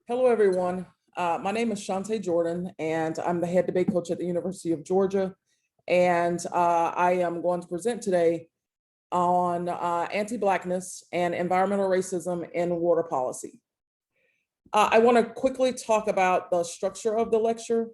Hello, everyone. My name is Shunta Jordan, and I'm the head debate coach at the University of Georgia. And I am going to present today on anti-Blackness and environmental racism in water policy. I want to quickly talk about the structure of the lecture.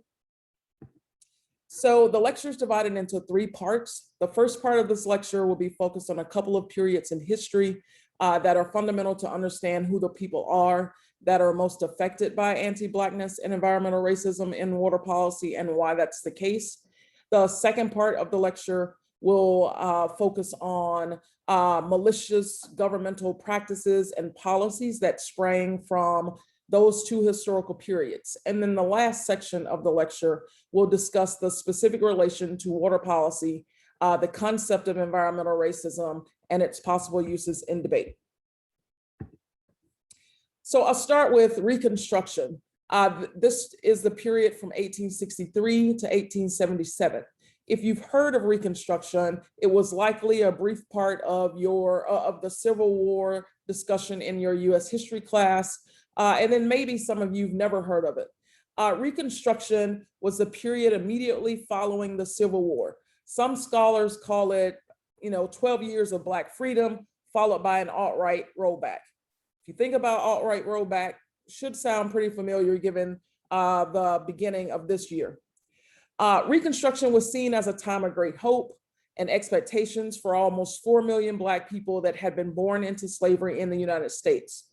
So the lecture is divided into three parts. The first part of this lecture will be focused on a couple of periods in history that are fundamental to understand who the people are that are most affected by anti-Blackness and environmental racism in water policy and why that's the case. The second part of the lecture will focus on malicious governmental practices and policies that sprang from those two historical periods. And then the last section of the lecture will discuss the specific relation to water policy, the concept of environmental racism, and its possible uses in debate. So I'll start with Reconstruction. This is the period from 1863 to 1877. If you've heard of Reconstruction, it was likely a brief part of the Civil War discussion in your US history class, and then maybe some of you've never heard of it. Reconstruction was the period immediately following the Civil War. Some scholars call it, 12 years of Black freedom, followed by an alt-right rollback. If you think about alt-right rollback, should sound pretty familiar given the beginning of this year. Reconstruction was seen as a time of great hope and expectations for almost 4 million Black people that had been born into slavery in the United States.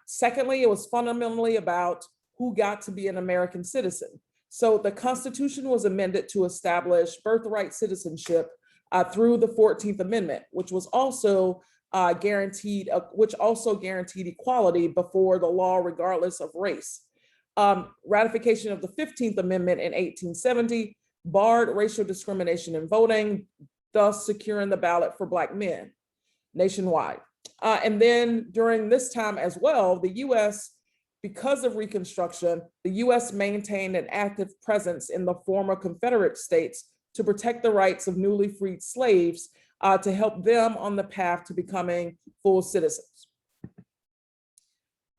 Secondly, it was fundamentally about who got to be an American citizen. So the Constitution was amended to establish birthright citizenship through the 14th Amendment, which also guaranteed equality before the law, regardless of race. Ratification of the 15th Amendment in 1870 barred racial discrimination in voting, thus securing the ballot for Black men nationwide. And then during this time as well, the US, because of Reconstruction, the US maintained an active presence in the former Confederate states to protect the rights of newly freed slaves to help them on the path to becoming full citizens.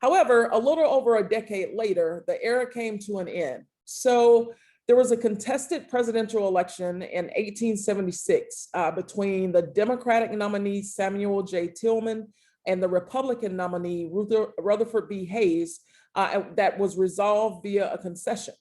However, a little over a decade later, the era came to an end. So there was a contested presidential election in 1876 between the Democratic nominee Samuel J. Tillman and the Republican nominee Rutherford B. Hayes that was resolved via a concession.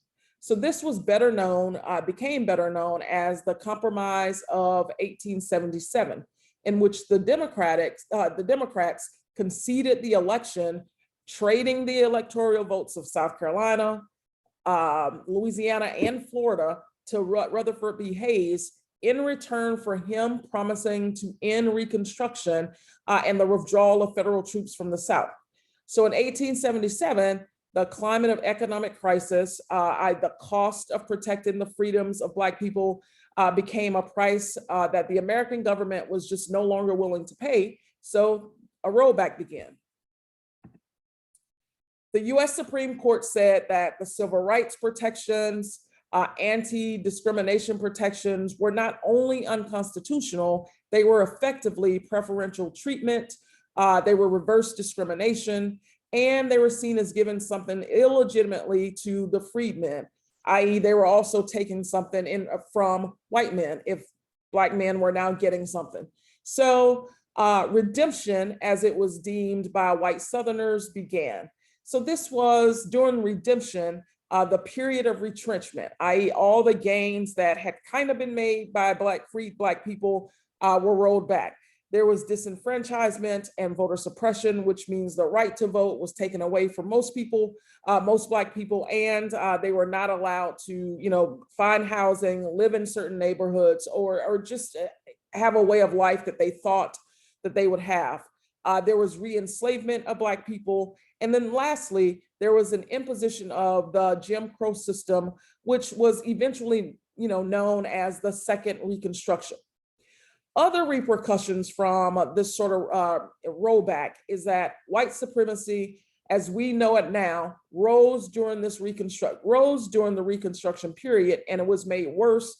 So this was became better known as the Compromise of 1877, in which the Democrats conceded the election, trading the electoral votes of South Carolina, Louisiana, and Florida to Rutherford B. Hayes in return for him promising to end Reconstruction and the withdrawal of federal troops from the South. So in 1877, the climate of economic crisis, the cost of protecting the freedoms of Black people became a price that the American government was just no longer willing to pay. So a rollback began. The US Supreme Court said that the civil rights protections, anti-discrimination protections were not only unconstitutional, they were effectively preferential treatment, they were reverse discrimination, and they were seen as giving something illegitimately to the freedmen, i.e. they were also taking something from white men if Black men were now getting something. So redemption, as it was deemed by white Southerners, began. So this was during redemption, the period of retrenchment, i.e. all the gains that had kind of been made by freed Black people were rolled back. There was disenfranchisement and voter suppression, which means the right to vote was taken away from most people, most Black people, and they were not allowed to, find housing, live in certain neighborhoods, or just have a way of life that they thought that they would have. There was re-enslavement of Black people. And then lastly, there was an imposition of the Jim Crow system, which was eventually, known as the Second Reconstruction. Other repercussions from this sort of rollback is that white supremacy, as we know it now, rose during the Reconstruction period, and it was made worse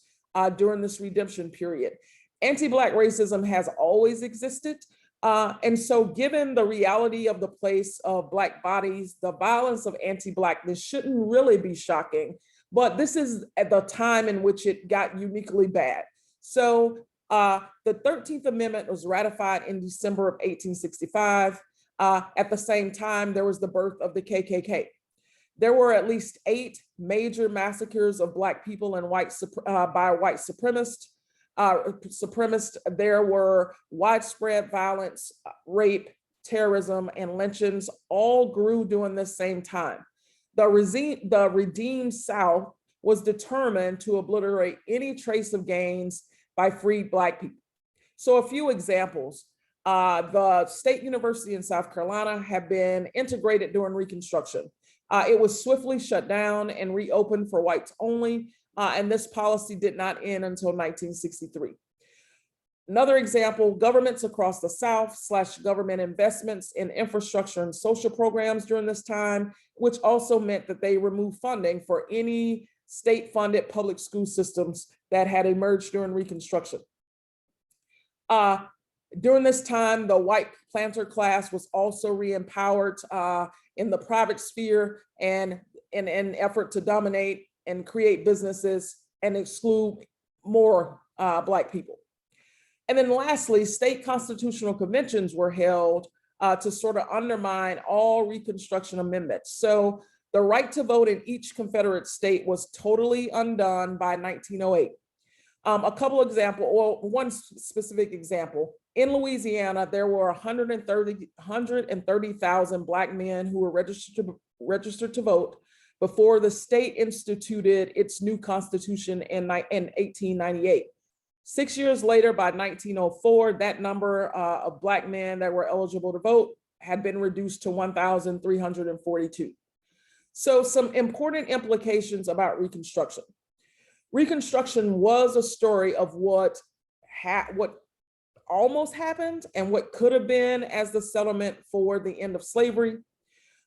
during this redemption period. Anti-Black racism has always existed, And so given the reality of the place of Black bodies, the violence of anti-Blackness shouldn't really be shocking, but this is at the time in which it got uniquely bad. So the 13th Amendment was ratified in December of 1865. At the same time, there was the birth of the KKK. There were at least 8 major massacres of Black people and by white supremacists. There were widespread violence, rape, terrorism, and lynchings all grew during this same time. The redeemed South was determined to obliterate any trace of gains by freed Black people. So a few examples. The State University in South Carolina had been integrated during Reconstruction. It was swiftly shut down and reopened for whites only, and this policy did not end until 1963. Another example, governments across the South / government investments in infrastructure and social programs during this time, which also meant that they removed funding for any state-funded public school systems that had emerged during Reconstruction. During this time, the white planter class was also re-empowered in the private sphere and in an effort to dominate and create businesses and exclude more Black people. And then lastly, state constitutional conventions were held to sort of undermine all Reconstruction amendments. So the right to vote in each Confederate state was totally undone by 1908. A couple examples, or one specific example, in Louisiana, there were 130,000 Black men who were registered to vote before the state instituted its new constitution in 1898. 6 years later, by 1904, that number of Black men that were eligible to vote had been reduced to 1,342. So some important implications about Reconstruction. Reconstruction was a story of what almost happened and what could have been as the settlement for the end of slavery.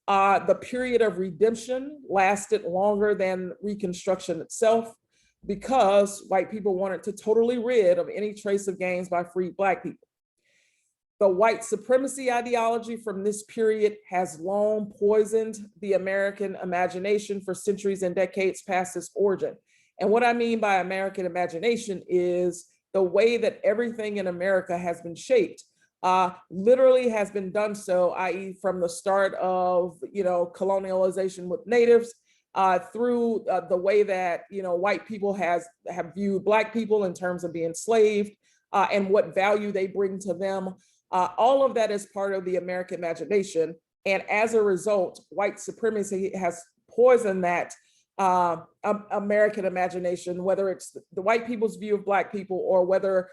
The period of redemption lasted longer than Reconstruction itself because white people wanted to totally rid of any trace of gains by freed Black people. The white supremacy ideology from this period has long poisoned the American imagination for centuries and decades past its origin. And what I mean by American imagination is the way that everything in America has been shaped, literally has been done so, i.e. from the start of colonialization with natives, through the way that white people have viewed Black people in terms of being enslaved and what value they bring to them. All of that is part of the American imagination. And as a result, white supremacy has poisoned that American imagination, whether it's the white people's view of Black people or whether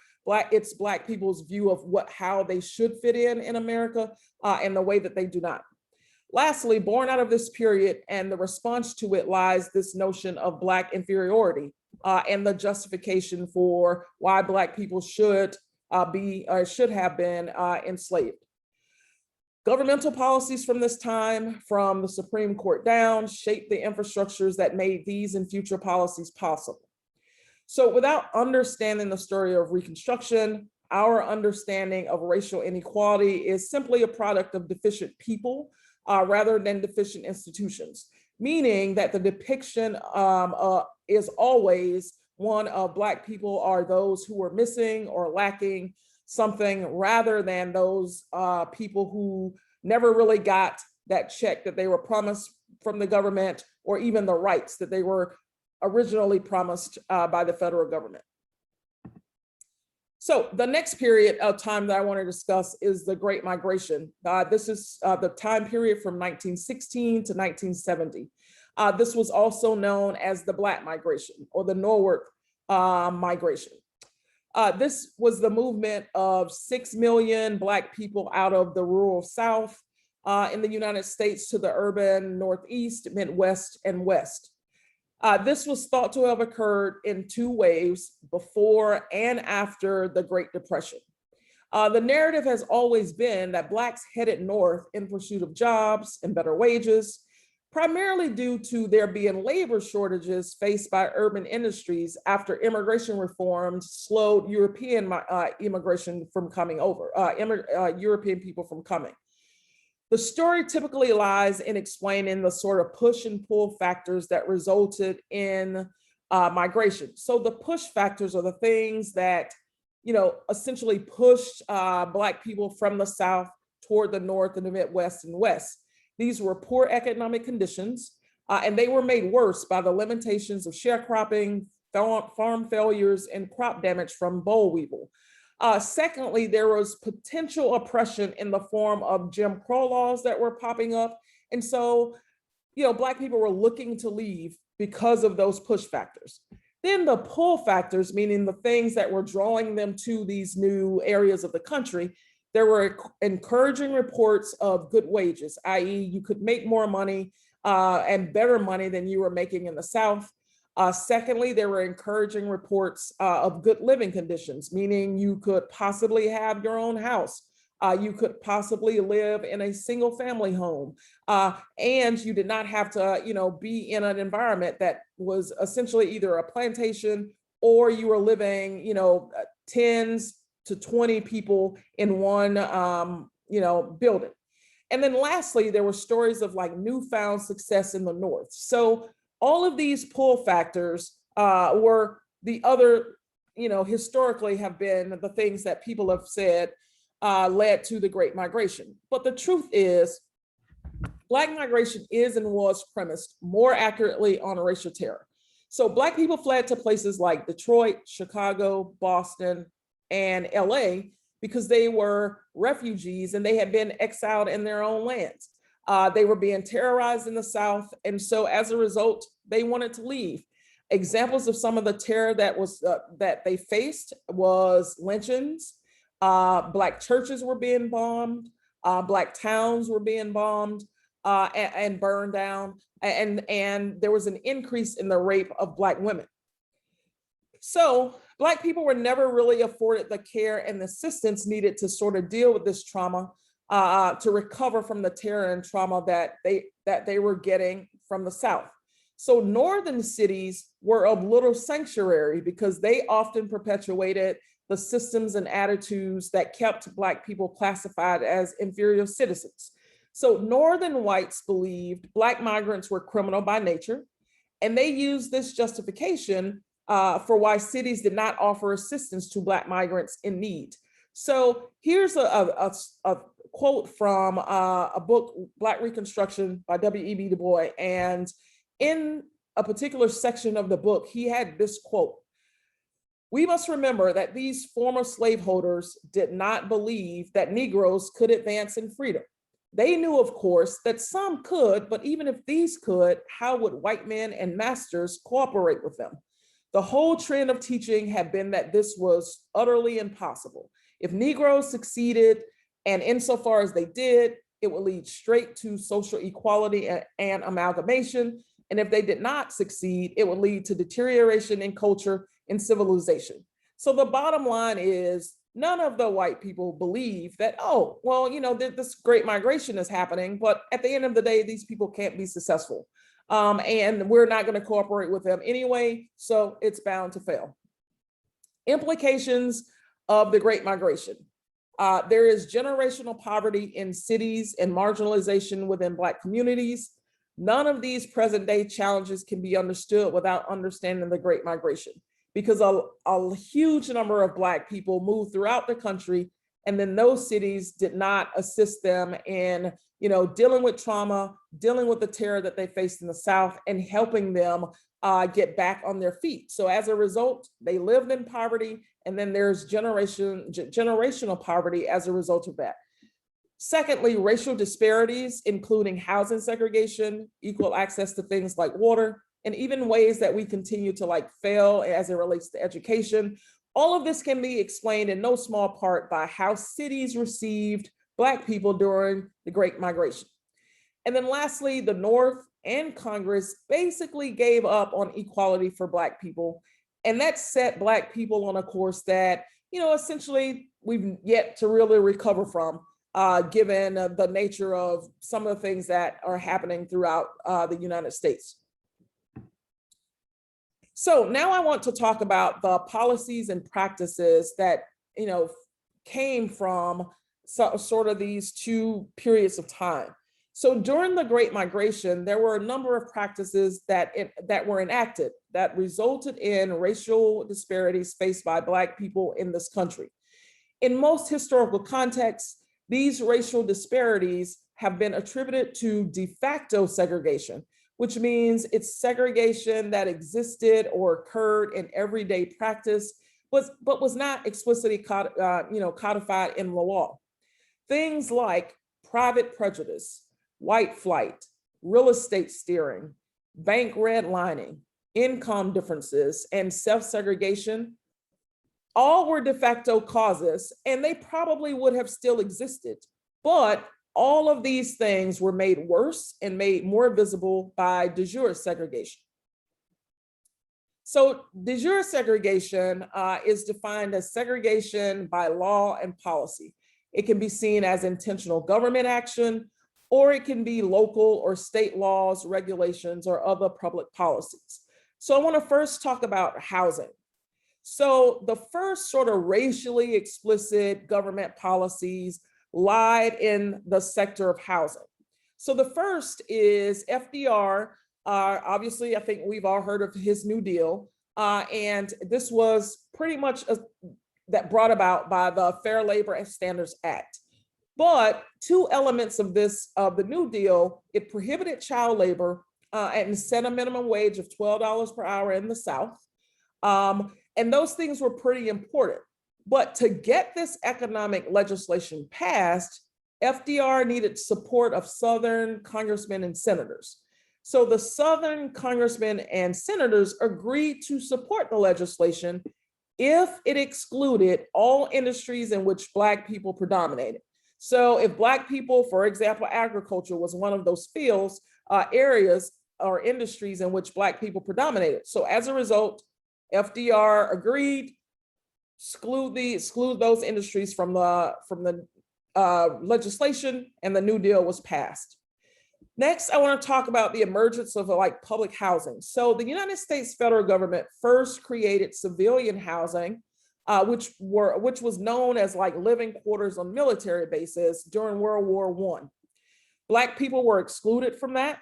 it's Black people's view of how they should fit in America and the way that they do not. Lastly, born out of this period and the response to it lies this notion of Black inferiority and the justification for why Black people should have been enslaved. Governmental policies from this time, from the Supreme Court down, shaped the infrastructures that made these and future policies possible. So without understanding the story of Reconstruction, our understanding of racial inequality is simply a product of deficient people rather than deficient institutions, meaning that the depiction is always one of Black people are those who are missing or lacking something rather than those people who never really got that check that they were promised from the government or even the rights that they were originally promised by the federal government. So the next period of time that I want to discuss is the Great Migration. This is the time period from 1916 to 1970. This was also known as the Black Migration or the Newark Migration. This was the movement of 6 million Black people out of the rural South in the United States to the urban Northeast, Midwest, and West. This was thought to have occurred in 2 waves before and after the Great Depression. The narrative has always been that Blacks headed north in pursuit of jobs and better wages. primarily due to there being labor shortages faced by urban industries after immigration reforms slowed European immigration from coming over, European people from coming. The story typically lies in explaining the sort of push and pull factors that resulted in migration. So the push factors are the things that, essentially pushed Black people from the South toward the North and the Midwest and West. These were poor economic conditions, and they were made worse by the limitations of sharecropping, farm failures, and crop damage from boll weevil. Secondly, there was potential oppression in the form of Jim Crow laws that were popping up. And so, Black people were looking to leave because of those push factors. Then the pull factors, meaning the things that were drawing them to these new areas of the country, there were encouraging reports of good wages, i.e. you could make more money and better money than you were making in the South. Secondly, there were encouraging reports of good living conditions, meaning you could possibly have your own house. You could possibly live in a single family home. And you did not have to, be in an environment that was essentially either a plantation or you were living, tens to 20 people in one, building. And then lastly, there were stories of like newfound success in the North. So all of these pull factors were the other, historically have been the things that people have said led to the Great Migration. But the truth is, Black migration is and was premised more accurately on racial terror. So Black people fled to places like Detroit, Chicago, Boston, and LA because they were refugees and they had been exiled in their own lands. They were being terrorized in the South. And so as a result, they wanted to leave. Examples of some of the terror that they faced was lynchings. Black churches were being bombed. Black towns were being bombed and burned down. And there was an increase in the rape of Black women. So Black people were never really afforded the care and the assistance needed to sort of deal with this trauma, to recover from the terror and trauma that they were getting from the South. So northern cities were of little sanctuary because they often perpetuated the systems and attitudes that kept Black people classified as inferior citizens. So northern whites believed Black migrants were criminal by nature, and they used this justification for why cities did not offer assistance to Black migrants in need. So here's a quote from a book, Black Reconstruction by W.E.B. Du Bois. And in a particular section of the book, he had this quote: "We must remember that these former slaveholders did not believe that Negroes could advance in freedom. They knew, of course, that some could, but even if these could, how would white men and masters cooperate with them? The whole trend of teaching had been that this was utterly impossible. If Negroes succeeded, and insofar as they did, it would lead straight to social equality and amalgamation. And if they did not succeed, it would lead to deterioration in culture and civilization." So the bottom line is, none of the white people believe that, oh, well, this great migration is happening, but at the end of the day, these people can't be successful. And we're not going to cooperate with them anyway, so it's bound to fail. Implications of the Great Migration. There is generational poverty in cities and marginalization within Black communities. None of these present day challenges can be understood without understanding the Great Migration, because a huge number of Black people moved throughout the country, and then those cities did not assist them in dealing with trauma, dealing with the terror that they faced in the South, and helping them get back on their feet. So as a result, they lived in poverty, and then there's generational poverty as a result of that. Secondly, racial disparities, including housing segregation, equal access to things like water, and even ways that we continue to fail as it relates to education. All of this can be explained in no small part by how cities received Black people during the Great Migration. And then lastly, the North and Congress basically gave up on equality for Black people. And that set Black people on a course that, essentially we've yet to really recover from. given the nature of some of the things that are happening throughout the United States. So now I want to talk about the policies and practices that, came from sort of these two periods of time. So during the Great Migration, there were a number of practices that were enacted that resulted in racial disparities faced by Black people in this country. In most historical contexts, these racial disparities have been attributed to de facto segregation, which means it's segregation that existed or occurred in everyday practice, but was not explicitly codified in the law. Things like private prejudice, white flight, real estate steering, bank redlining, income differences, and self-segregation all were de facto causes, and they probably would have still existed. But all of these things were made worse and made more visible by de jure segregation. So de jure segregation is defined as segregation by law and policy. It can be seen as intentional government action, or it can be local or state laws, regulations, or other public policies. So I want to first talk about housing. So the first sort of racially explicit government policies lied in the sector of housing. So the first is FDR. Obviously, I think we've all heard of his New Deal. And this was pretty much that brought about by the Fair Labor Standards Act. But two elements of the New Deal, it prohibited child labor and set a minimum wage of $12 per hour in the South. And those things were pretty important. But to get this economic legislation passed, FDR needed support of Southern congressmen and senators. So the Southern congressmen and senators agreed to support the legislation if it excluded all industries in which Black people predominated. So if Black people, for example, agriculture was one of those fields, areas or industries in which Black people predominated. So as a result, FDR agreed, exclude those industries from the legislation, and the New Deal was passed. Next, I want to talk about the emergence of public housing. So the United States federal government first created civilian housing, which was known as living quarters on military bases during World War I. Black people were excluded from that.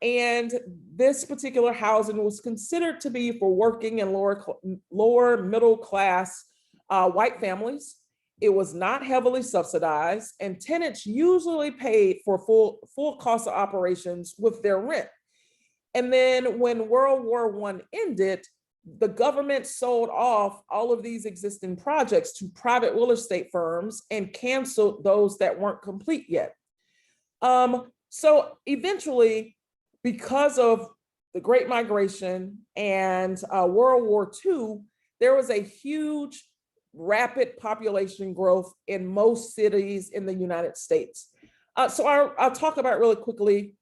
And this particular housing was considered to be for working and lower middle class white families. It was not heavily subsidized, and tenants usually paid for full cost of operations with their rent. And then when World War I ended, the government sold off all of these existing projects to private real estate firms and canceled those that weren't complete yet. So eventually, because of the Great Migration and World War II, there was a huge, rapid population growth in most cities in the United States. So I'll talk about really quickly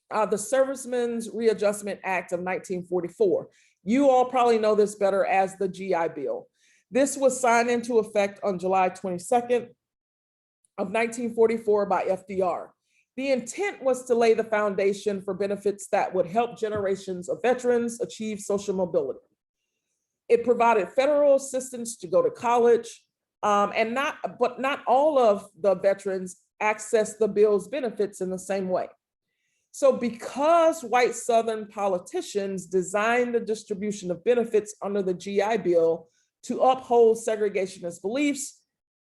the Servicemen's Readjustment Act of 1944. You all probably know this better as the GI Bill. This was signed into effect on July 22nd of 1944 by FDR. The intent was to lay the foundation for benefits that would help generations of veterans achieve social mobility. It provided federal assistance to go to college, but not all of the veterans accessed the bill's benefits in the same way. So because white Southern politicians designed the distribution of benefits under the GI Bill to uphold segregationist beliefs,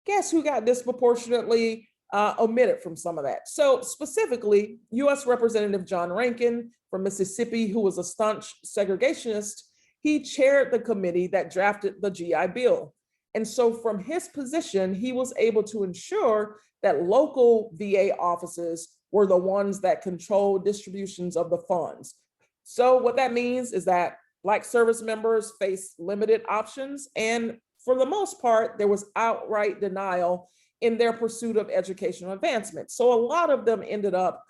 guess who got disproportionately omitted from some of that? So specifically, US Representative John Rankin from Mississippi, who was a staunch segregationist, he chaired the committee that drafted the GI Bill. And so from his position, he was able to ensure that local VA offices were the ones that controlled distributions of the funds. So what that means is that Black service members face limited options, and for the most part, there was outright denial in their pursuit of educational advancement. So a lot of them ended up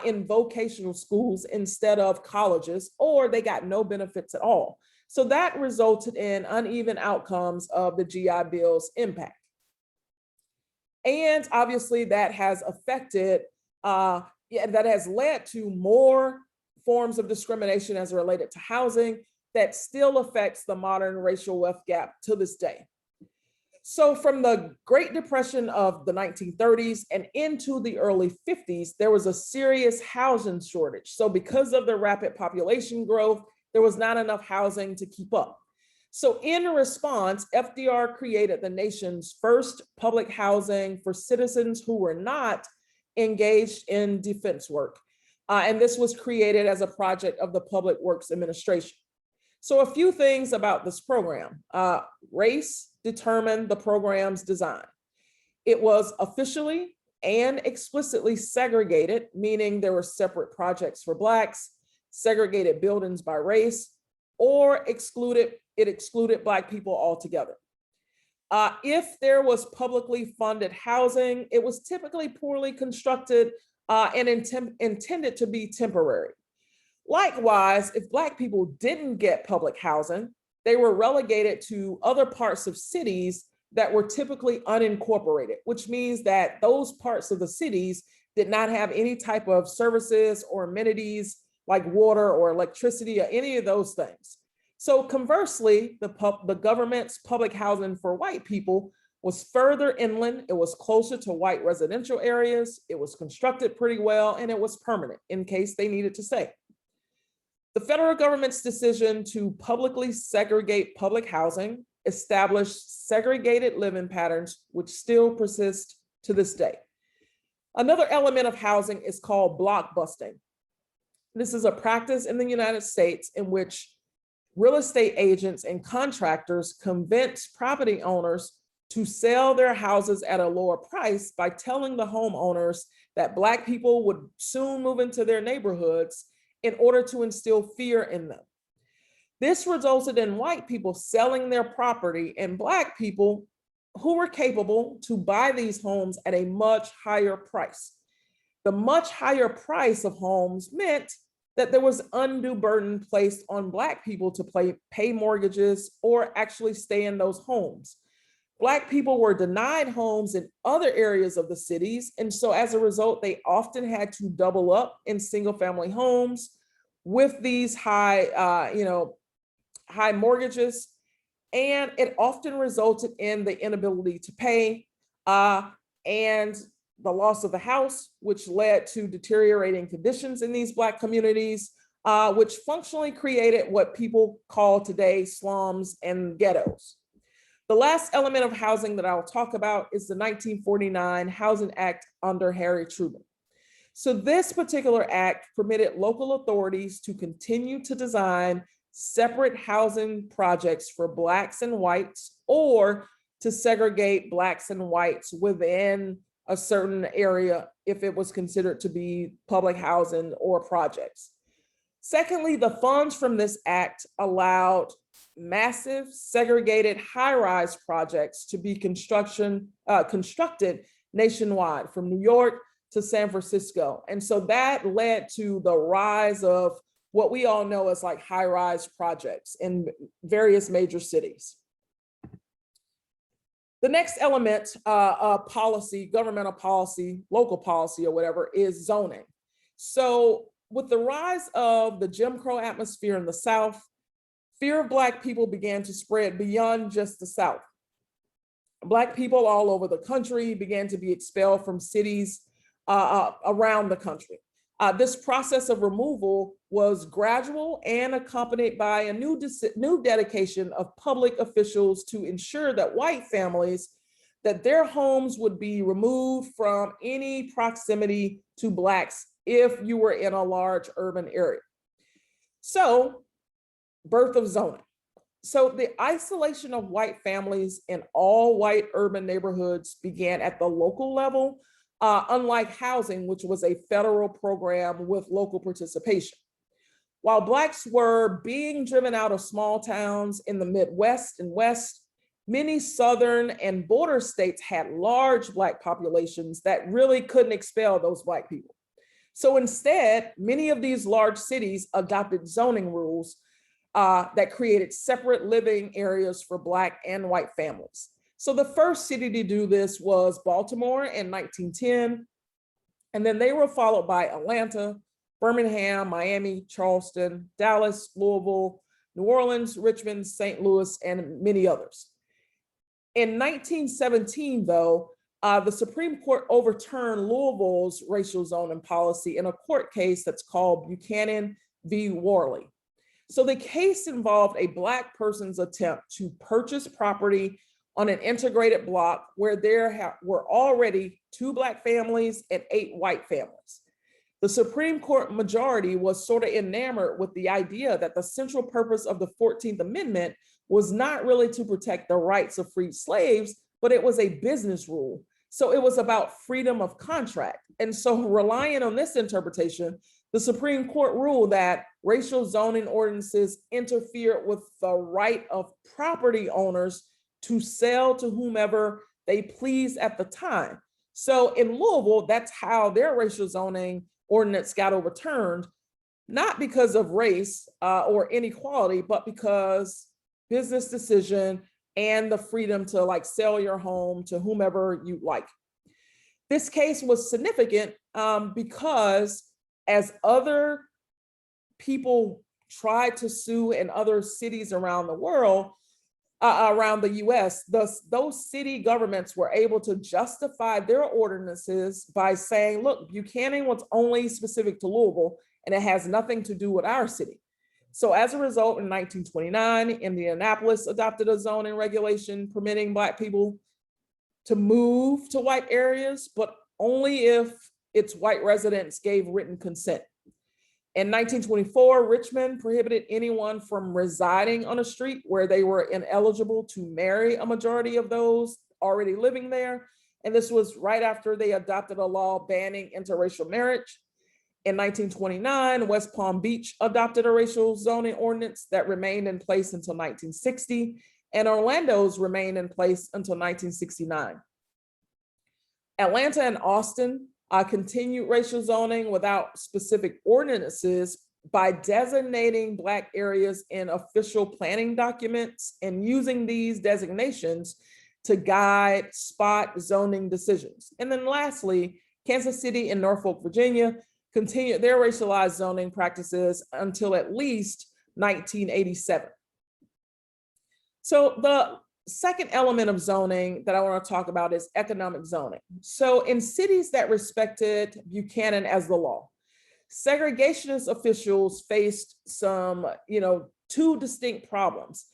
in vocational schools instead of colleges, or they got no benefits at all. So that resulted in uneven outcomes of the GI Bill's impact. And obviously that has affected, that has led to more forms of discrimination as related to housing that still affects the modern racial wealth gap to this day. So from the Great Depression of the 1930s and into the early 50s, there was a serious housing shortage. So because of the rapid population growth, there was not enough housing to keep up. So in response, FDR created the nation's first public housing for citizens who were not engaged in defense work. And this was created as a project of the Public Works Administration. So a few things about this program. Race determined the program's design. It was officially and explicitly segregated, meaning there were separate projects for Blacks, segregated buildings by race, or it excluded Black people altogether. If there was publicly funded housing, it was typically poorly constructed and intended to be temporary. Likewise, if Black people didn't get public housing, they were relegated to other parts of cities that were typically unincorporated, which means that those parts of the cities did not have any type of services or amenities like water or electricity or any of those things. So conversely, the government's public housing for white people was further inland, it was closer to white residential areas, it was constructed pretty well, and it was permanent in case they needed to stay. The federal government's decision to publicly segregate public housing established segregated living patterns, which still persist to this day. Another element of housing is called block busting. This is a practice in the United States in which real estate agents and contractors convince property owners to sell their houses at a lower price by telling the homeowners that Black people would soon move into their neighborhoods in order to instill fear in them. This resulted in white people selling their property and Black people who were capable to buy these homes at a much higher price. The much higher price of homes meant that there was undue burden placed on Black people to pay mortgages or actually stay in those homes. Black people were denied homes in other areas of the cities. And so as a result, they often had to double up in single family homes with these high mortgages. And it often resulted in the inability to pay and the loss of the house, which led to deteriorating conditions in these Black communities, which functionally created what people call today slums and ghettos. The last element of housing that I'll talk about is the 1949 Housing Act under Harry Truman. So this particular act permitted local authorities to continue to design separate housing projects for Blacks and whites, or to segregate Blacks and whites within a certain area if it was considered to be public housing or projects. Secondly, the funds from this act allowed massive segregated high-rise projects to be constructed nationwide from New York to San Francisco. And so that led to the rise of what we all know as like high-rise projects in various major cities. The next element, policy, governmental policy, local policy or whatever, is zoning. So with the rise of the Jim Crow atmosphere in the South, fear of Black people began to spread beyond just the South. Black people all over the country began to be expelled from cities around the country. This process of removal was gradual and accompanied by a new dedication of public officials to ensure that white families, that their homes would be removed from any proximity to Blacks if you were in a large urban area. So, birth of zoning. So the isolation of white families in all white urban neighborhoods began at the local level, unlike housing, which was a federal program with local participation. While Blacks were being driven out of small towns in the Midwest and West, many Southern and border states had large Black populations that really couldn't expel those Black people. So instead, many of these large cities adopted zoning rules that created separate living areas for Black and white families. So the first city to do this was Baltimore in 1910, and then they were followed by Atlanta, Birmingham, Miami, Charleston, Dallas, Louisville, New Orleans, Richmond, St. Louis, and many others. In 1917, though, the Supreme Court overturned Louisville's racial zoning policy in a court case that's called Buchanan v. Worley. So the case involved a Black person's attempt to purchase property on an integrated block where there were already 2 Black families and 8 white families. The Supreme Court majority was sort of enamored with the idea that the central purpose of the 14th Amendment was not really to protect the rights of freed slaves, but it was a business rule. So it was about freedom of contract. And so relying on this interpretation, the Supreme Court ruled that racial zoning ordinances interfered with the right of property owners to sell to whomever they please at the time. So in Louisville, that's how their racial zoning ordinance got overturned, not because of race or inequality, but because business decision and the freedom to like sell your home to whomever you like. This case was significant because as other people tried to sue in other cities around the world, around the US, those city governments were able to justify their ordinances by saying, look, Buchanan was only specific to Louisville and it has nothing to do with our city. So as a result, in 1929, Indianapolis adopted a zoning regulation permitting Black people to move to white areas, but only if its white residents gave written consent. In 1924, Richmond prohibited anyone from residing on a street where they were ineligible to marry a majority of those already living there. And this was right after they adopted a law banning interracial marriage. In 1929, West Palm Beach adopted a racial zoning ordinance that remained in place until 1960, and Orlando's remained in place until 1969. Atlanta and Austin continued racial zoning without specific ordinances by designating Black areas in official planning documents and using these designations to guide spot zoning decisions. And then lastly, Kansas City and Norfolk, Virginia continued their racialized zoning practices until at least 1987. So the second element of zoning that I want to talk about is economic zoning. So in cities that respected Buchanan as the law, segregationist officials faced some, 2 distinct problems.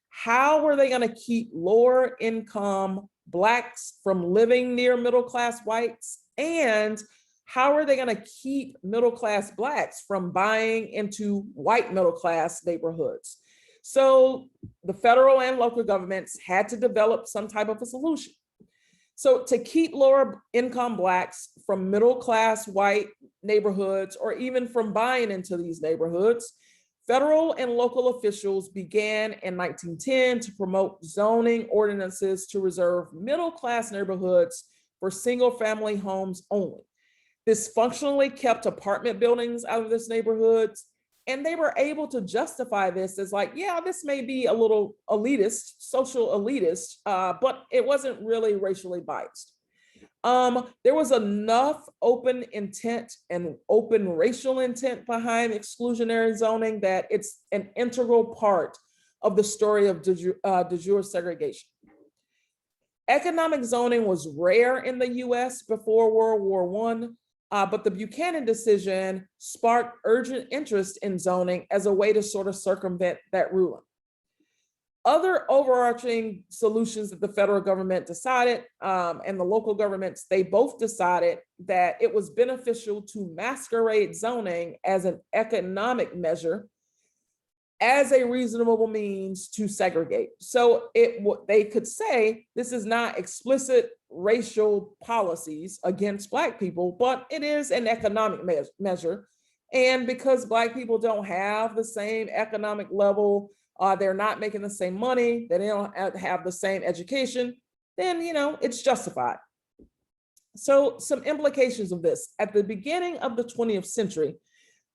How were they going to keep lower income Blacks from living near middle-class whites? And how are they going to keep middle-class Blacks from buying into white middle-class neighborhoods? So the federal and local governments had to develop some type of a solution. So to keep lower income Blacks from middle-class white neighborhoods or even from buying into these neighborhoods, federal and local officials began in 1910 to promote zoning ordinances to reserve middle-class neighborhoods for single-family homes only. This functionally kept apartment buildings out of this neighborhoods, and they were able to justify this as like, yeah, this may be a little elitist, social elitist, but it wasn't really racially biased. There was enough open intent and open racial intent behind exclusionary zoning that it's an integral part of the story of de jure segregation. Economic zoning was rare in the US before World War I, but the Buchanan decision sparked urgent interest in zoning as a way to sort of circumvent that ruling. Other overarching solutions that the federal government decided and the local governments, they both decided that it was beneficial to masquerade zoning as an economic measure as a reasonable means to segregate. So they could say this is not explicit racial policies against Black people, but it is an economic measure. And because Black people don't have the same economic level, they're not making the same money, they don't have the same education, then it's justified. So some implications of this. At the beginning of the 20th century,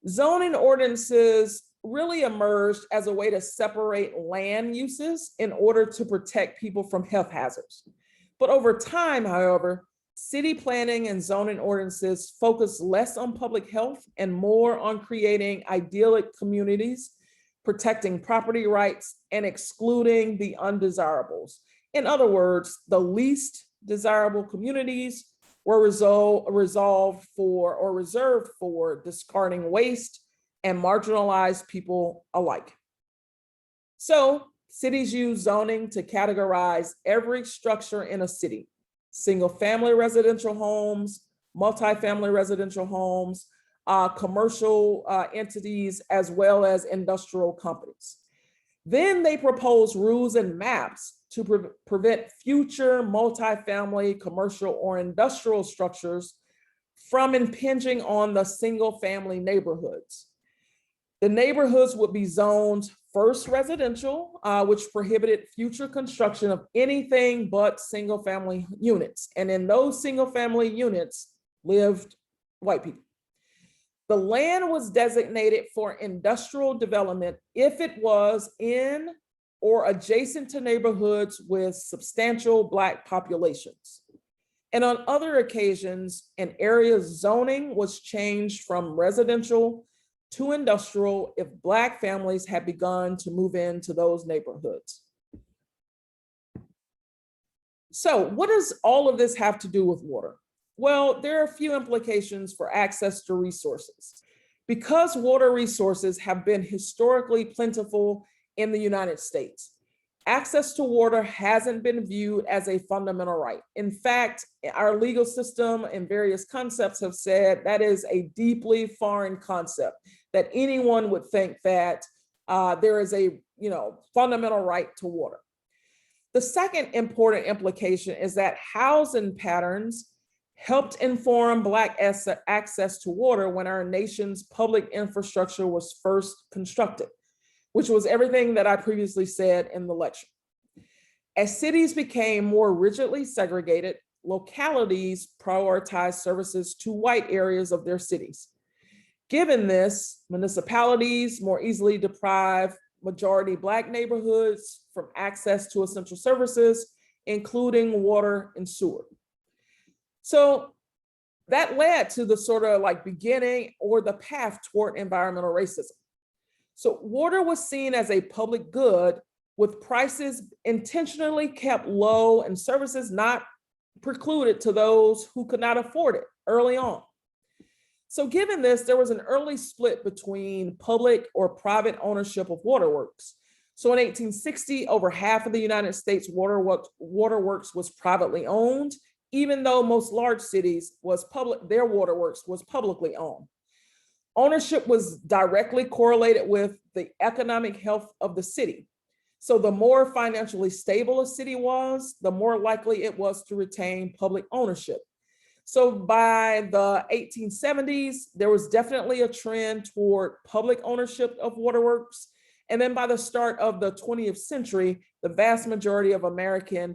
zoning ordinances really emerged as a way to separate land uses in order to protect people from health hazards. But over time, however, city planning and zoning ordinances focus less on public health and more on creating idyllic communities, protecting property rights, and excluding the undesirables. In other words, the least desirable communities were reserved for discarding waste and marginalized people alike. So cities use zoning to categorize every structure in a city: single-family residential homes, multifamily residential homes, commercial entities, as well as industrial companies. Then they propose rules and maps to prevent future multifamily, commercial, or industrial structures from impinging on the single-family neighborhoods. The neighborhoods would be zoned first residential, which prohibited future construction of anything but single-family units. And in those single-family units lived white people. The land was designated for industrial development if it was in or adjacent to neighborhoods with substantial Black populations. And on other occasions, an area's zoning was changed from residential to industrial if Black families had begun to move into those neighborhoods. So what does all of this have to do with water? Well, there are a few implications for access to resources. Because water resources have been historically plentiful in the United States, access to water hasn't been viewed as a fundamental right. In fact, our legal system and various concepts have said that is a deeply foreign concept, that anyone would think that there is a fundamental right to water. The second important implication is that housing patterns helped inform Black access to water when our nation's public infrastructure was first constructed, which was everything that I previously said in the lecture. As cities became more rigidly segregated, localities prioritized services to white areas of their cities. Given this, municipalities more easily deprive majority Black neighborhoods from access to essential services, including water and sewer. So that led to the sort of beginning or the path toward environmental racism. So water was seen as a public good, with prices intentionally kept low and services not precluded to those who could not afford it early on. So given this, there was an early split between public or private ownership of waterworks. So in 1860, over half of the United States waterworks was privately owned, even though most large cities their waterworks was publicly owned. Ownership was directly correlated with the economic health of the city. So the more financially stable a city was, the more likely it was to retain public ownership. So by the 1870s, there was definitely a trend toward public ownership of waterworks. And then by the start of the 20th century, the vast majority of the American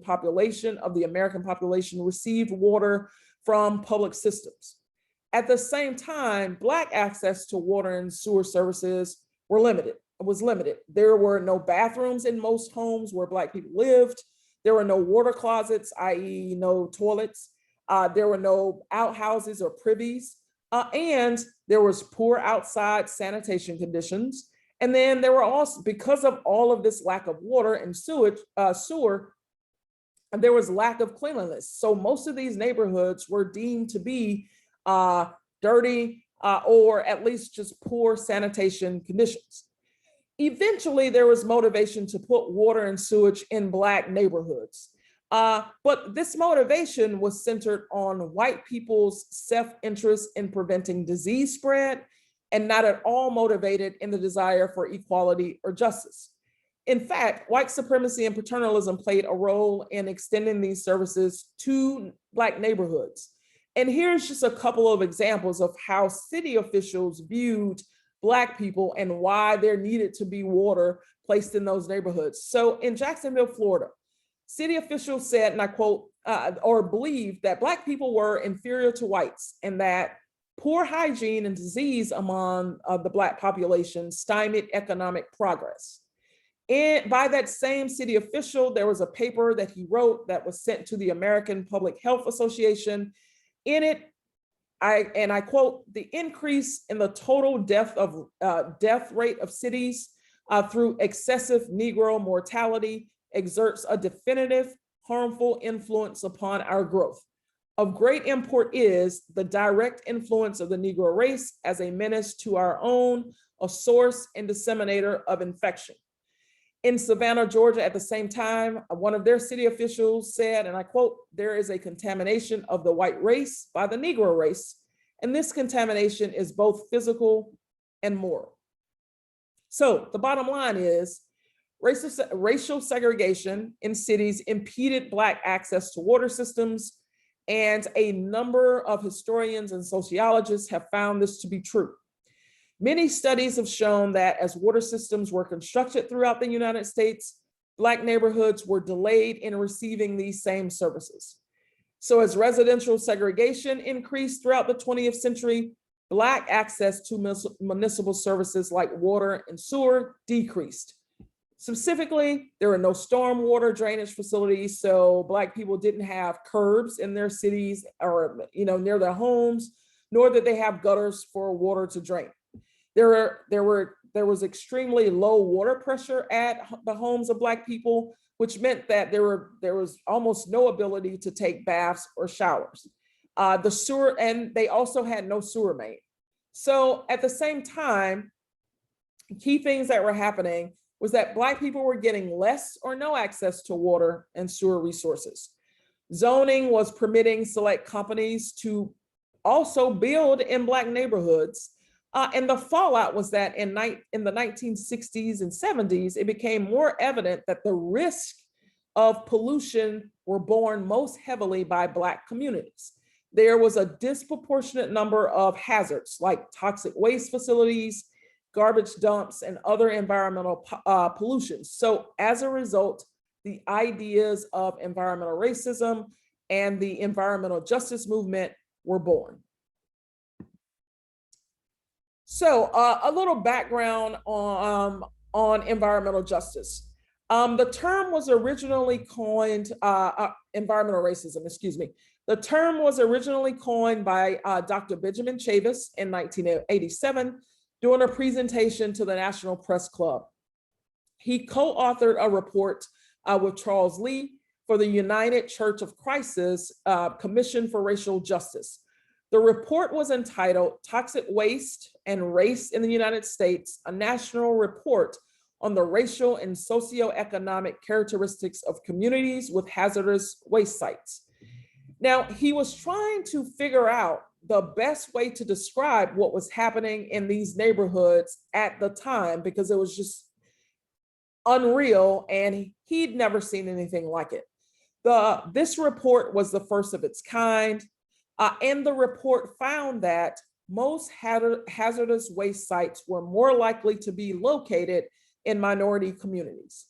population received water from public systems. At the same time, Black access to water and sewer services was limited. There were no bathrooms in most homes where Black people lived. There were no water closets, i.e. no toilets. There were no outhouses or privies, and there was poor outside sanitation conditions. And then there were also, because of all of this lack of water and sewer, there was lack of cleanliness. So most of these neighborhoods were deemed to be dirty or at least just poor sanitation conditions. Eventually, there was motivation to put water and sewage in Black neighborhoods. But this motivation was centered on white people's self-interest in preventing disease spread and not at all motivated in the desire for equality or justice. In fact, white supremacy and paternalism played a role in extending these services to Black neighborhoods. And here's just a couple of examples of how city officials viewed Black people and why there needed to be water placed in those neighborhoods. So in Jacksonville, Florida, city officials said, and I quote, or believed that Black people were inferior to whites and that Poor hygiene and disease among the Black population stymied economic progress. And by that same city official, there was a paper that he wrote that was sent to the American Public Health Association. In it, I quote, "The increase in the total death rate of cities through excessive Negro mortality exerts a definitive harmful influence upon our growth. Of great import is the direct influence of the Negro race as a menace to our own, a source and disseminator of infection." In Savannah, Georgia, at the same time, one of their city officials said, and I quote, "There is a contamination of the white race by the Negro race, and this contamination is both physical and moral." So the bottom line is racial segregation in cities impeded Black access to water systems, and a number of historians and sociologists have found this to be true. Many studies have shown that as water systems were constructed throughout the United States, Black neighborhoods were delayed in receiving these same services. So as residential segregation increased throughout the 20th century, Black access to municipal services like water and sewer decreased. Specifically, there were no stormwater drainage facilities, so Black people didn't have curbs in their cities or near their homes, nor did they have gutters for water to drain. There was extremely low water pressure at the homes of Black people, which meant that there was almost no ability to take baths or showers. The sewer, and they also had no sewer main. So at the same time, key things that were happening was that Black people were getting less or no access to water and sewer resources. Zoning was permitting select companies to also build in Black neighborhoods. And the fallout was that in the 1960s and 70s, it became more evident that the risk of pollution were borne most heavily by Black communities. There was a disproportionate number of hazards like toxic waste facilities, garbage dumps, and other environmental pollution. So as a result, the ideas of environmental racism and the environmental justice movement were born. So a little background on environmental justice. The term was originally coined, environmental racism, excuse me. The term was originally coined by Dr. Benjamin Chavis in 1987 during a presentation to the National Press Club. He co-authored a report with Charles Lee for the United Church of Christ's Commission for Racial Justice. The report was entitled "Toxic Waste and Race in the United States, a National Report on the Racial and Socioeconomic Characteristics of Communities with Hazardous Waste Sites." Now, he was trying to figure out the best way to describe what was happening in these neighborhoods at the time, because it was just unreal and he'd never seen anything like it. This report was the first of its kind, and the report found that most hazardous waste sites were more likely to be located in minority communities.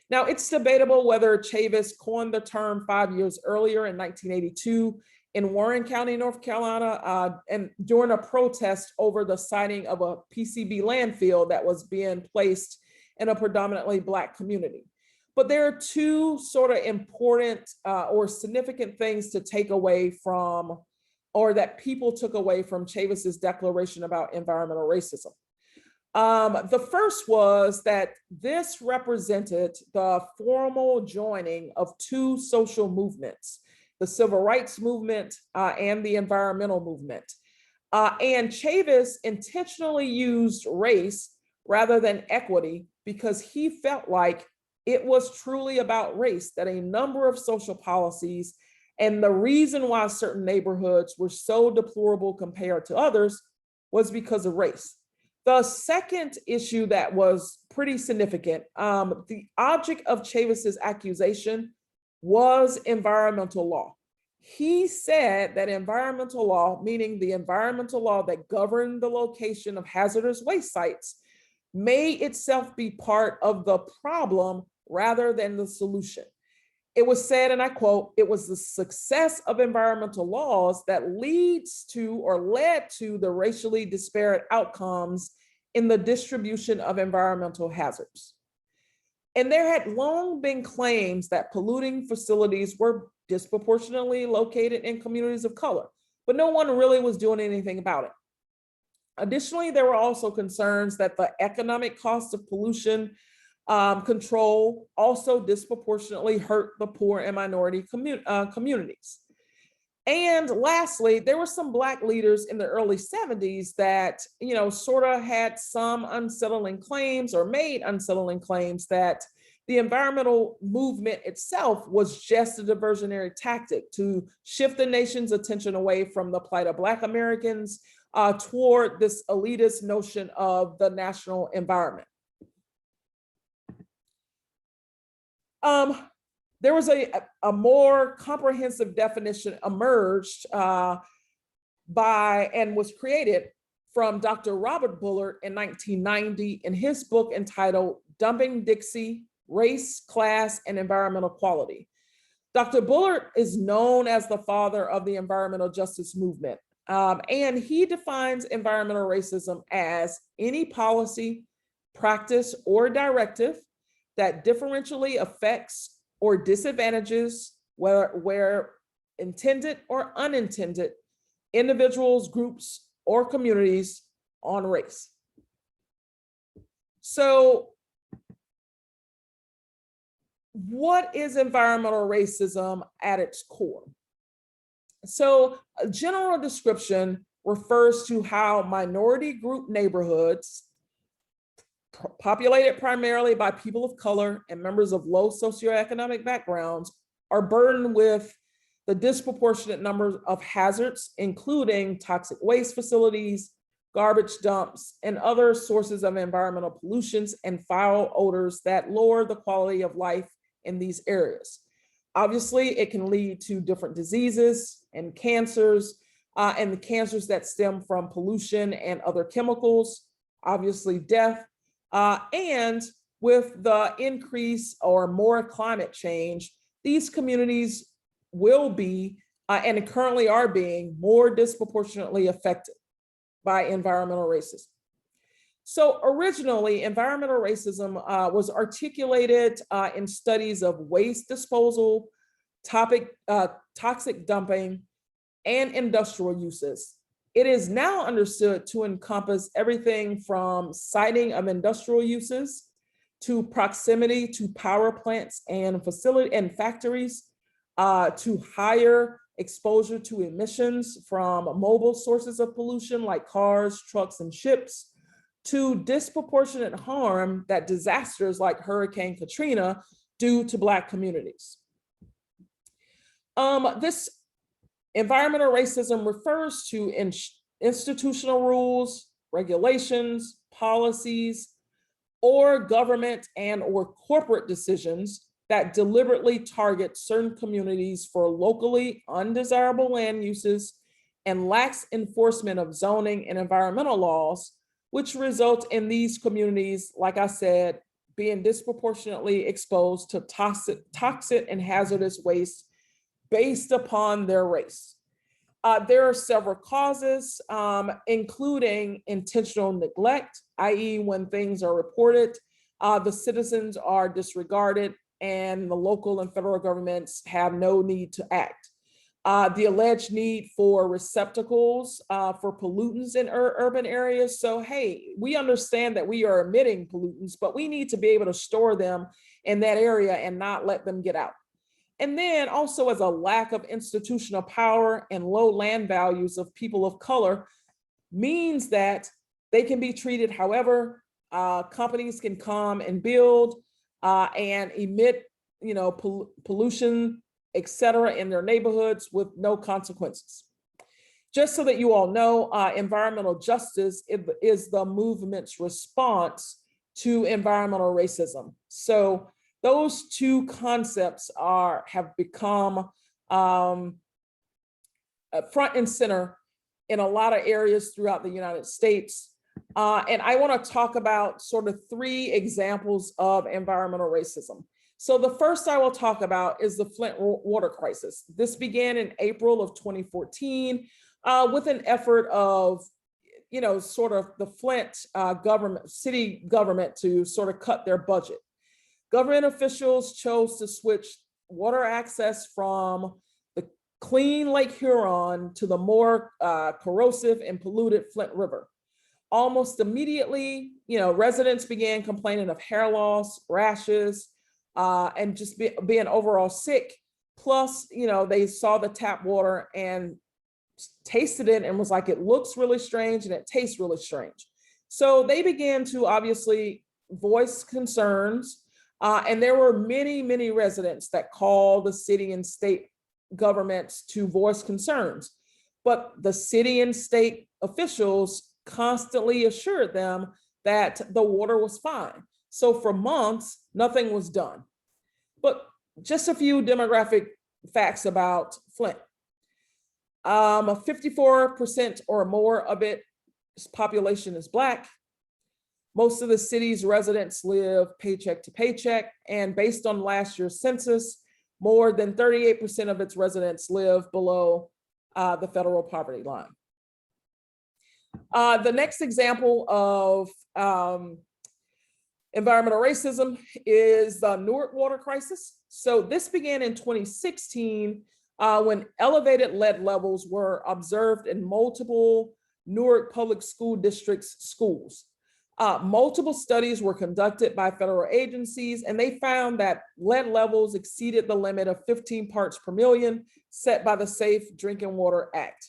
Now, it's debatable whether Chavis coined the term 5 years earlier in 1982 in Warren County, North Carolina, and during a protest over the siting of a PCB landfill that was being placed in a predominantly Black community. But there are two sort of important or significant things to take away from, or that people took away from Chavis's declaration about environmental racism. The first was that this represented the formal joining of two social movements, the civil rights movement and the environmental movement. And Chavis intentionally used race rather than equity because he felt like it was truly about race, that a number of social policies and the reason why certain neighborhoods were so deplorable compared to others was because of race. The second issue that was pretty significant, the object of Chavis's accusation was environmental law. He said that environmental law, meaning the environmental law that governed the location of hazardous waste sites, may itself be part of the problem rather than the solution. It was said, and I quote, "It was the success of environmental laws that leads to or led to the racially disparate outcomes in the distribution of environmental hazards." And there had long been claims that polluting facilities were disproportionately located in communities of color, but no one really was doing anything about it. Additionally, there were also concerns that the economic cost of pollution control also disproportionately hurt the poor and minority communities. And lastly, there were some Black leaders in the early 70s that, sort of had some unsettling claims or made unsettling claims that the environmental movement itself was just a diversionary tactic to shift the nation's attention away from the plight of Black Americans toward this elitist notion of the national environment. There was a more comprehensive definition emerged and was created from Dr. Robert Bullard in 1990 in his book entitled Dumping Dixie, Race, Class, and Environmental Quality. Dr. Bullard is known as the father of the environmental justice movement, and he defines environmental racism as any policy, practice, or directive that differentially affects or disadvantages, where intended or unintended, individuals, groups, or communities on race. So what is environmental racism at its core? So a general description refers to how minority group neighborhoods populated primarily by people of color and members of low socioeconomic backgrounds are burdened with the disproportionate number of hazards, including toxic waste facilities, garbage dumps, and other sources of environmental pollutions and foul odors that lower the quality of life in these areas. Obviously, it can lead to different diseases and cancers, and the cancers that stem from pollution and other chemicals, obviously death, and with the increase or more climate change, these communities will be, and currently are being, more disproportionately affected by environmental racism. So originally, environmental racism was articulated in studies of waste disposal, toxic dumping, and industrial uses. It is now understood to encompass everything from siting of industrial uses to proximity to power plants and factories, to higher exposure to emissions from mobile sources of pollution like cars, trucks, and ships, to disproportionate harm that disasters like Hurricane Katrina do to Black communities. This environmental racism refers to institutional rules, regulations, policies, or government and or corporate decisions that deliberately target certain communities for locally undesirable land uses and lacks enforcement of zoning and environmental laws, which result in these communities, like I said, being disproportionately exposed to toxic and hazardous waste based upon their race. There are several causes, including intentional neglect, i.e. when things are reported, the citizens are disregarded and the local and federal governments have no need to act. The alleged need for receptacles for pollutants in urban areas. So, hey, we understand that we are emitting pollutants, but we need to be able to store them in that area and not let them get out. And then also as a lack of institutional power and low land values of people of color means that they can be treated however. Companies can come and build and emit, pollution, et cetera, in their neighborhoods with no consequences. Just so that you all know, environmental justice is the movement's response to environmental racism. So those two concepts have become front and center in a lot of areas throughout the United States. And I want to talk about sort of three examples of environmental racism. So the first I will talk about is the Flint water crisis. This began in April of 2014 with an effort of, sort of the Flint city government to sort of cut their budget. Government officials chose to switch water access from the clean Lake Huron to the more corrosive and polluted Flint River. Almost immediately, residents began complaining of hair loss, rashes, and just being overall sick. Plus, they saw the tap water and tasted it and was like, it looks really strange and it tastes really strange. So they began to obviously voice concerns. And there were many, many residents that called the city and state governments to voice concerns. But the city and state officials constantly assured them that the water was fine. So for months, nothing was done. But just a few demographic facts about Flint. 54% or more of its population is Black. Most of the city's residents live paycheck to paycheck, and based on last year's census, more than 38% of its residents live below the federal poverty line. The next example of environmental racism is the Newark water crisis. So this began in 2016 when elevated lead levels were observed in multiple Newark Public School District's schools. Multiple studies were conducted by federal agencies, and they found that lead levels exceeded the limit of 15 parts per million set by the Safe Drinking Water Act.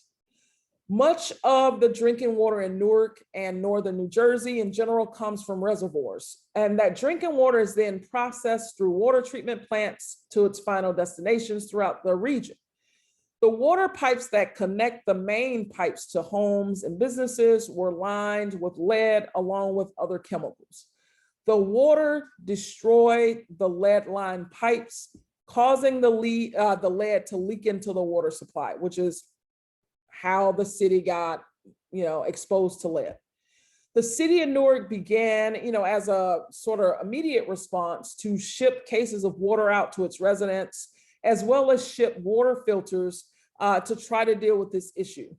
Much of the drinking water in Newark and northern New Jersey in general comes from reservoirs, and that drinking water is then processed through water treatment plants to its final destinations throughout the region. The water pipes that connect the main pipes to homes and businesses were lined with lead along with other chemicals. The water destroyed the lead-lined pipes, causing the lead to leak into the water supply, which is how the city got, exposed to lead. The city of Newark began, as a sort of immediate response to ship cases of water out to its residents, as well as ship water filters to try to deal with this issue.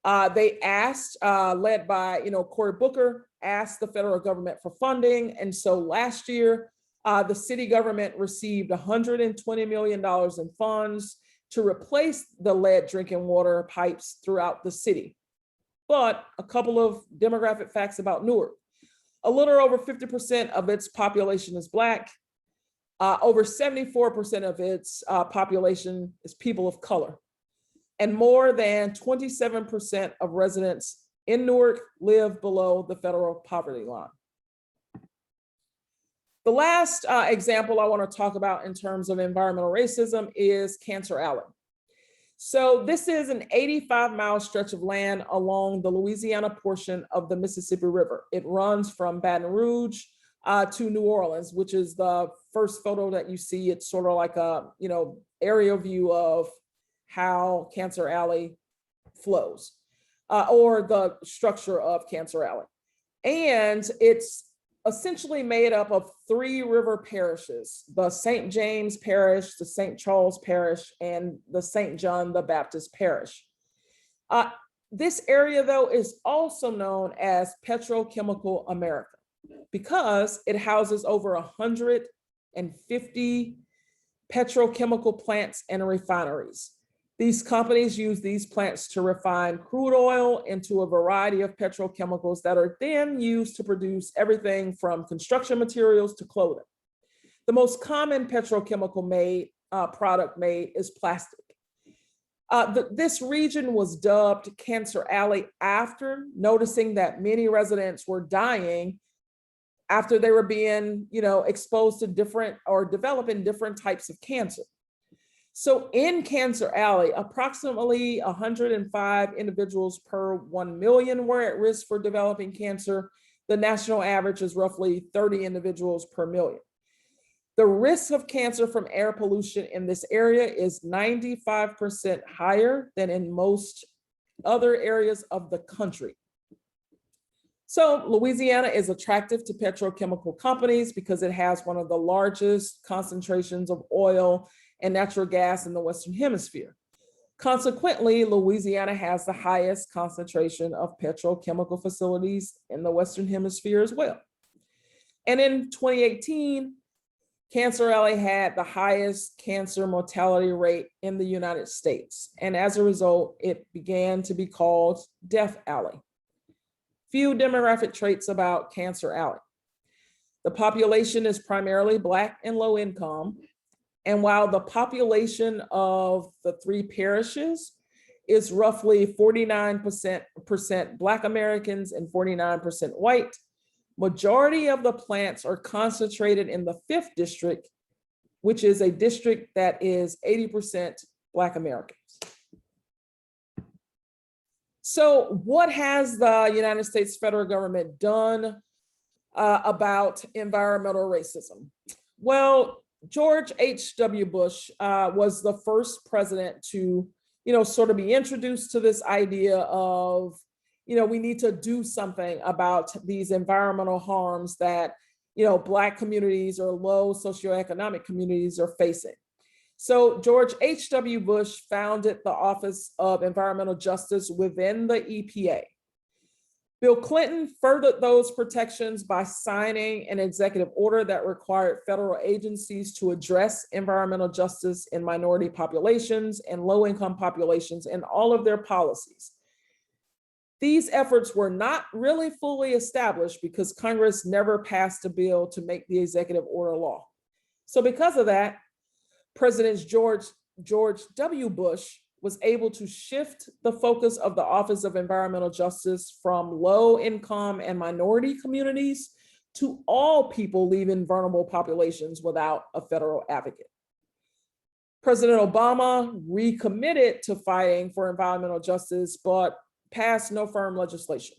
They asked, led by, Cory Booker, asked the federal government for funding. And so last year, the city government received $120 million in funds to replace the lead drinking water pipes throughout the city. But a couple of demographic facts about Newark. A little over 50% of its population is Black. Over 74% of its population is people of color. And more than 27% of residents in Newark live below the federal poverty line. The last example I want to talk about in terms of environmental racism is Cancer Alley. So this is an 85-mile stretch of land along the Louisiana portion of the Mississippi River. It runs from Baton Rouge to New Orleans, which is the first photo that you see. It's sort of like a, aerial view of how Cancer Alley flows, or the structure of Cancer Alley. And it's essentially made up of 3 river parishes: the St. James Parish, the St. Charles Parish, and the St. John the Baptist Parish. This area, though, is also known as Petrochemical America because it houses over 150 petrochemical plants and refineries. These companies use these plants to refine crude oil into a variety of petrochemicals that are then used to produce everything from construction materials to clothing. The most common petrochemical product made is plastic. This region was dubbed Cancer Alley after noticing that many residents were dying after they were being, exposed to different or developing different types of cancer. So in Cancer Alley, approximately 105 individuals per 1 million were at risk for developing cancer. The national average is roughly 30 individuals per million. The risk of cancer from air pollution in this area is 95% higher than in most other areas of the country. So Louisiana is attractive to petrochemical companies because it has one of the largest concentrations of oil and natural gas in the Western Hemisphere. Consequently, Louisiana has the highest concentration of petrochemical facilities in the Western Hemisphere as well. And in 2018, Cancer Alley had the highest cancer mortality rate in the United States. And as a result, it began to be called Death Alley. Few demographic traits about Cancer Alley. The population is primarily Black and low income. And while the population of the three parishes is roughly 49% Black Americans and 49% white, majority of the plants are concentrated in the 5th district, which is a district that is 80% Black Americans. So what has the United States federal government done about environmental racism? Well, George H.W. Bush was the first president to, sort of be introduced to this idea of, we need to do something about these environmental harms that, Black communities or low socioeconomic communities are facing. So George H.W. Bush founded the Office of Environmental Justice within the EPA. Bill Clinton furthered those protections by signing an executive order that required federal agencies to address environmental justice in minority populations and low-income populations in all of their policies. These efforts were not really fully established because Congress never passed a bill to make the executive order law. So because of that, President George W. Bush was able to shift the focus of the Office of Environmental Justice from low-income and minority communities to all people leaving vulnerable populations without a federal advocate. President Obama recommitted to fighting for environmental justice, but passed no firm legislation.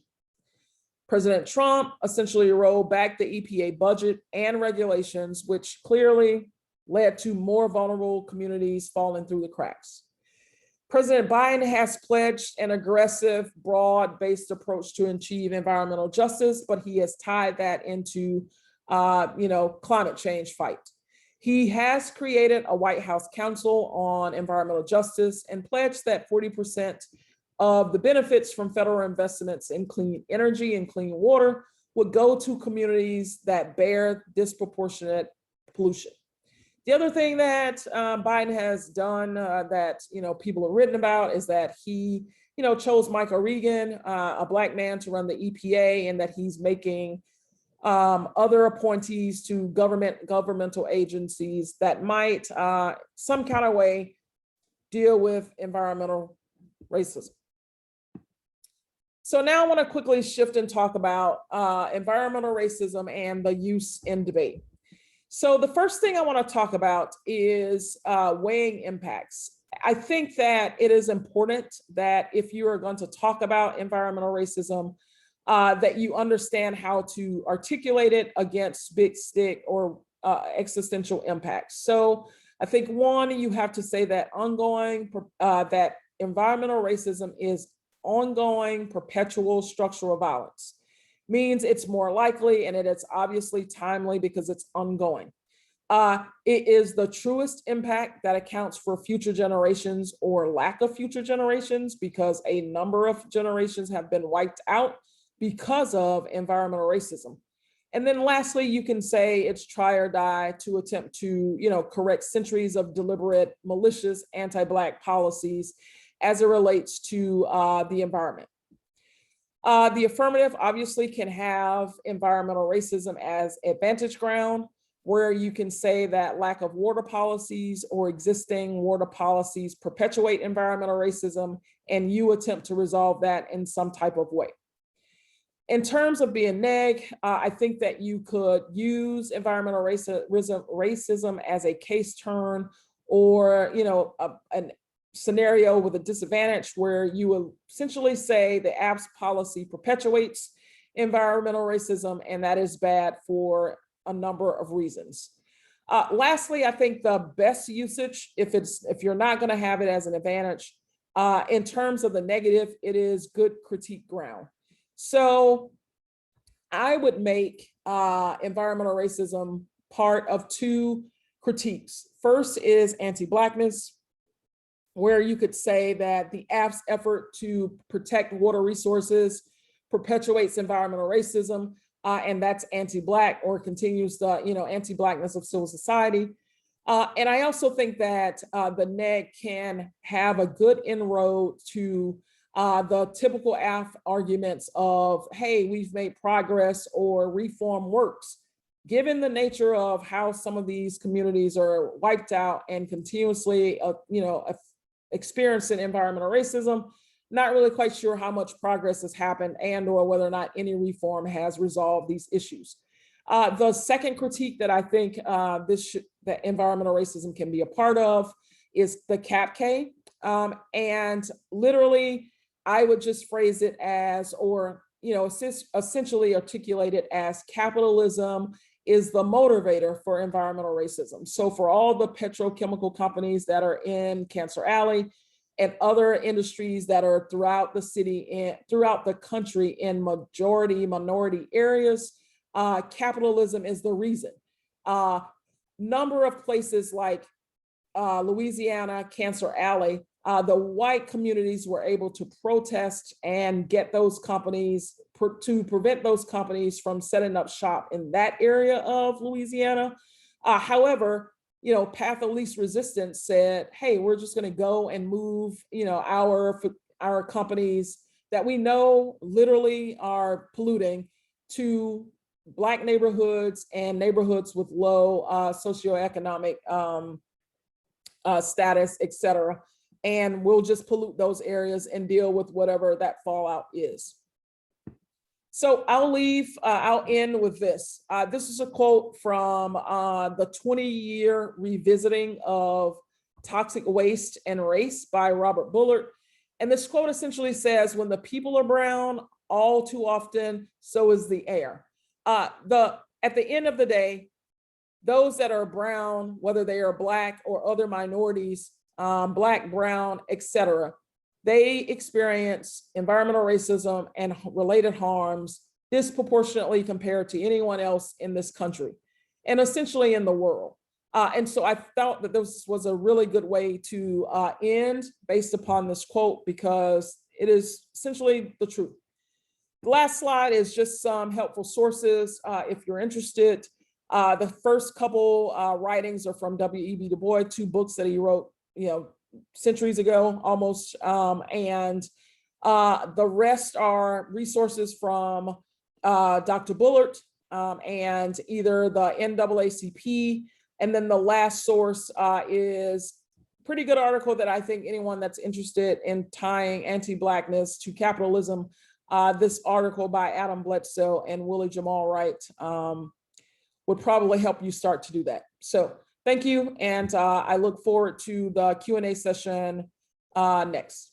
President Trump essentially rolled back the EPA budget and regulations, which clearly led to more vulnerable communities falling through the cracks. President Biden has pledged an aggressive, broad-based approach to achieve environmental justice, but he has tied that into, climate change fight. He has created a White House Council on Environmental Justice and pledged that 40% of the benefits from federal investments in clean energy and clean water would go to communities that bear disproportionate pollution. The other thing that Biden has done that people have written about is that he chose Michael Regan, a Black man, to run the EPA, and that he's making other appointees to governmental agencies that might some kind of way deal with environmental racism. So now I want to quickly shift and talk about environmental racism and the use in debate. So the first thing I want to talk about is weighing impacts. I think that it is important that if you are going to talk about environmental racism, that you understand how to articulate it against big stick or existential impacts. So I think one, you have to say that that environmental racism is ongoing, perpetual structural violence. Means it's more likely and it is obviously timely because it's ongoing. It is the truest impact that accounts for future generations or lack of future generations, because a number of generations have been wiped out because of environmental racism. And then lastly, you can say it's try or die to attempt to, correct centuries of deliberate, malicious, anti-Black policies as it relates to the environment. The affirmative obviously can have environmental racism as advantage ground, where you can say that lack of water policies or existing water policies perpetuate environmental racism, and you attempt to resolve that in some type of way. In terms of being neg, I think that you could use environmental racism as a case turn, or an scenario with a disadvantage where you will essentially say the APS policy perpetuates environmental racism, and that is bad for a number of reasons. Lastly, I think the best usage, if you're not going to have it as an advantage, in terms of the negative, it is good critique ground. So I would make environmental racism part of two critiques. First is anti-Blackness, where you could say that the app's effort to protect water resources perpetuates environmental racism, and that's anti-Black, or continues the anti-Blackness of civil society. And I also think that the NEG can have a good inroad to the typical AF arguments of, hey, we've made progress or reform works. Given the nature of how some of these communities are wiped out and continuously, experiencing environmental racism, not really quite sure how much progress has happened and or whether or not any reform has resolved these issues. The second critique that I think that environmental racism can be a part of is the CAPK. And literally, I would just phrase it as, or essentially articulate it as, capitalism is the motivator for environmental racism. So for all the petrochemical companies that are in Cancer Alley and other industries that are throughout the city and throughout the country in minority areas, capitalism is the reason. Number of places like Louisiana, Cancer Alley, the white communities were able to protest and get those companies to prevent those companies from setting up shop in that area of Louisiana. However, path of least resistance said, hey, we're just going to go and move, our companies that we know literally are polluting to Black neighborhoods and neighborhoods with low socioeconomic status, et cetera. And we'll just pollute those areas and deal with whatever that fallout is. So I'll end with this. This is a quote from the 20-year revisiting of toxic waste and race by Robert Bullard. And this quote essentially says, when the people are brown, all too often, so is the air. At the end of the day, those that are brown, whether they are Black or other minorities, Black, brown, et cetera, they experience environmental racism and related harms disproportionately compared to anyone else in this country and essentially in the world. And so I felt that this was a really good way to end based upon this quote, because it is essentially the truth. The last slide is just some helpful sources if you're interested. The first couple writings are from W.E.B. Du Bois, 2 books that he wrote, centuries ago almost, and the rest are resources from Dr. Bullard and either the NAACP, and then the last source is a pretty good article that I think anyone that's interested in tying anti-Blackness to capitalism, this article by Adam Bledsoe and Willie Jamal Wright would probably help you start to do that. So thank you, and I look forward to the Q&A session next.